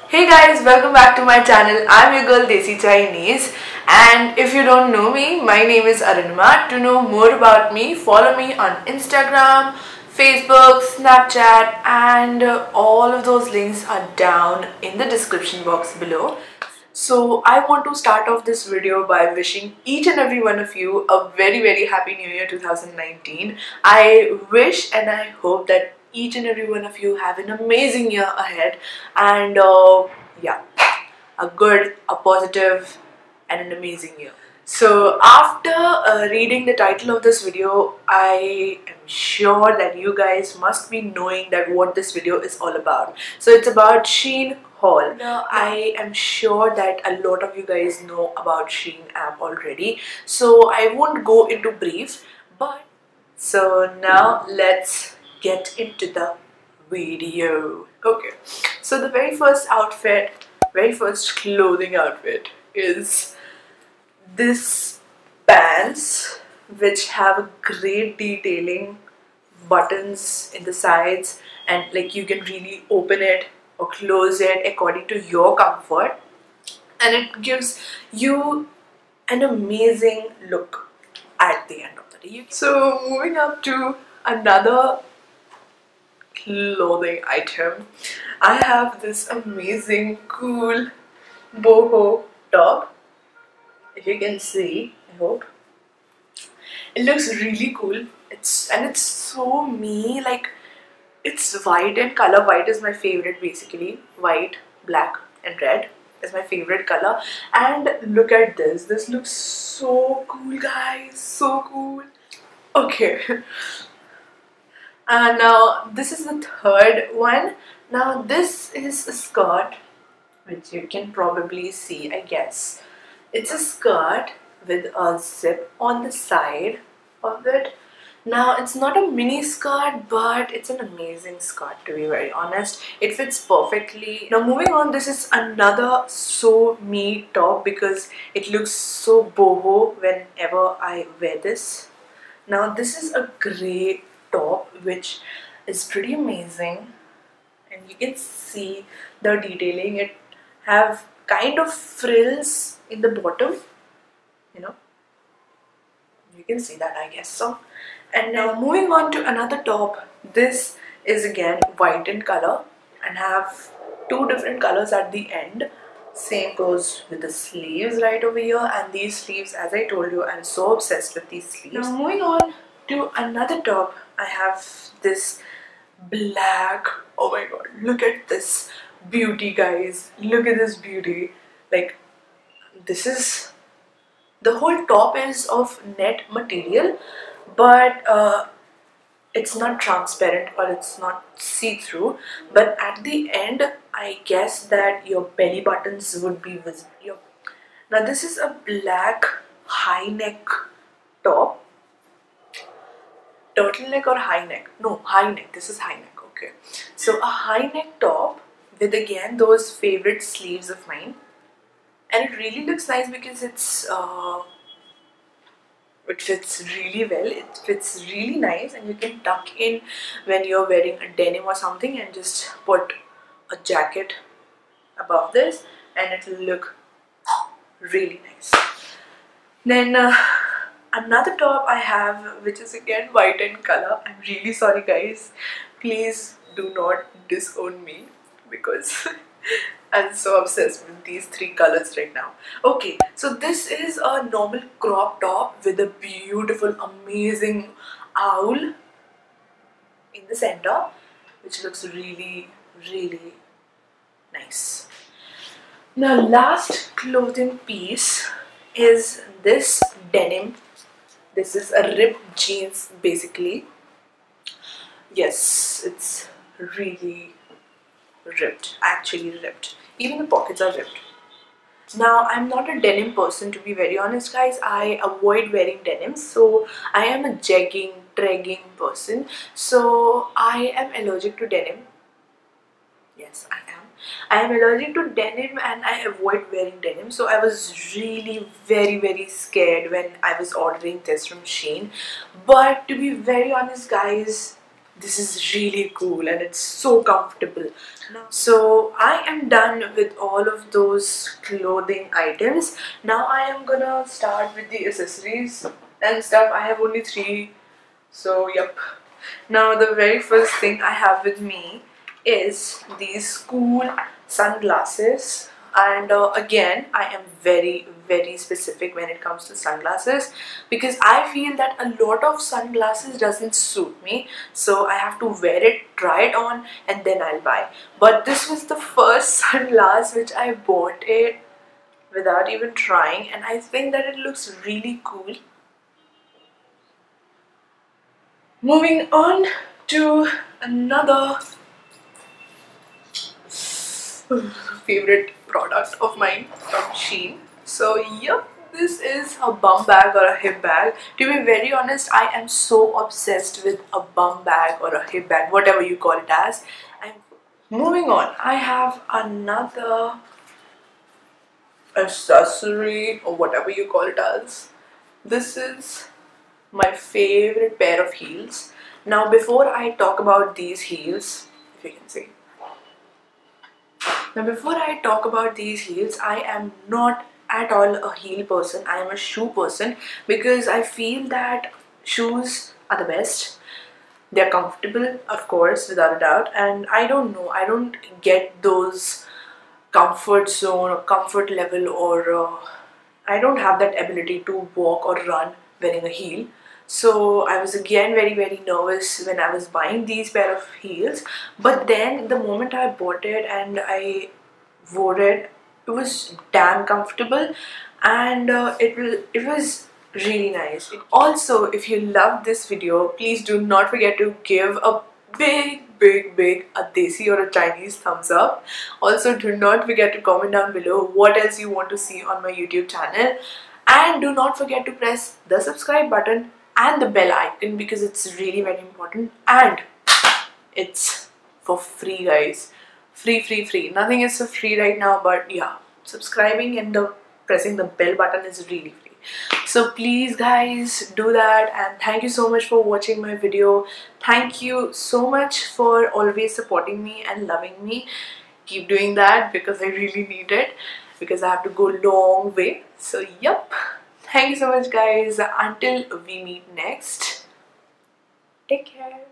Hey guys, welcome back to my channel. I'm your girl Desi Chinese, and if you don't know me, my name is Arunima. To know more about me, follow me on Instagram, Facebook, Snapchat, and all of those links are down in the description box below. So I want to start off this video by wishing each and every one of you a very happy new year 2019. I wish and I hope that each and every one of you have an amazing year ahead, and yeah, a good, a positive and an amazing year. So after reading the title of this video, I am sure that you guys must be knowing that what this video is all about. So it's about Shein haul. Now I am sure that a lot of you guys know about Shein app already, so I won't go into brief, but so now let's get into the video. Okay, so the very first clothing outfit is this pants, which have a great detailing, buttons in the sides, and like you can really open it or close it according to your comfort, and it gives you an amazing look at the end of the day. So moving up to another clothing item, I have this amazing cool boho top. If you can see, I hope it looks really cool. It's so me, like it's white and color. White is my favorite basically. White, black and red is my favorite color. And look at this. This looks so cool, guys. So cool. Okay. And now this is the third one. Now this is a skirt, which you can probably see, I guess. It's a skirt with a zip on the side of it. Now it's not a mini skirt, but it's an amazing skirt, to be very honest. It fits perfectly. Now moving on, this is another so me top because it looks so boho whenever I wear this. Now this is a grey top which is pretty amazing, and you can see the detailing. It have kind of frills in the bottom, you know, you can see that, I guess so. And now moving on to another top. This is again white in color and have two different colors at the end. Same goes with the sleeves right over here, and these sleeves, as I told you, I'm so obsessed with these sleeves. Now moving on to another top, I have this black, oh my god, look at this beauty, guys. Look at this beauty. Like, this is, the whole top is of net material, but it's not transparent or it's not see-through, but at the end I guess that your belly buttons would be visible. Now this is a black high neck top. Turtleneck or high neck? No, high neck. This is high neck. Okay, so a high neck top with again those favorite sleeves of mine, and it really looks nice because it fits really well. It fits really nice, and you can tuck in when you're wearing a denim or something and just put a jacket above this and it will look really nice. Then another top I have, which is again white in color. I'm really sorry, guys. Please do not disown me because I'm so obsessed with these three colors right now. Okay, so this is a normal crop top with a beautiful, amazing owl in the center, which looks really nice. Now, last clothing piece is this denim. This is a ripped jeans basically. Yes, it's really ripped, actually ripped. Even the pockets are ripped. Now, I'm not a denim person, to be very honest, guys. I avoid wearing denim, so I am a jegging, tregging person. So I am allergic to denim. Yes, I am. I am allergic to denim and I avoid wearing denim, so I was really very scared when I was ordering this from Shein. But to be very honest guys, this is really cool and it's so comfortable. So I am done with all of those clothing items. Now I am gonna start with the accessories and stuff. I have only 3, so yep. Now the very first thing I have with me is these cool sunglasses, and again I am very specific when it comes to sunglasses because I feel that a lot of sunglasses doesn't suit me, so I have to wear it, try it on, and then I'll buy. But this was the first sunglass which I bought it without even trying, and I think that it looks really cool. Moving on to another favorite product of mine from Shein. So yep, this is a bum bag or a hip bag. To be very honest, I am so obsessed with a bum bag or a hip bag, whatever you call it as. And moving on, I have another accessory or whatever you call it as. This is my favorite pair of heels. Now before I talk about these heels, if you can see. Now before I talk about these heels, I am not at all a heel person. I am a shoe person because I feel that shoes are the best. They're comfortable, of course, without a doubt, and I don't know, I don't get those comfort zone or comfort level, or I don't have that ability to walk or run wearing a heel. So I was again very nervous when I was buying these pair of heels, but then the moment I bought it and I wore it, it was damn comfortable, and it was really nice. Also, if you love this video, please do not forget to give a big a desi or a Chinese thumbs up. Also, do not forget to comment down below what else you want to see on my YouTube channel, and do not forget to press the subscribe button and the bell icon because it's really very important, and it's for free guys. Free. Nothing is for free right now, but yeah, subscribing and pressing the bell button is really free. So please guys, do that, and thank you so much for watching my video. Thank you so much for always supporting me and loving me. Keep doing that because I really need it, because I have to go long way. So yep, thank you so much guys. Until we meet next, take care.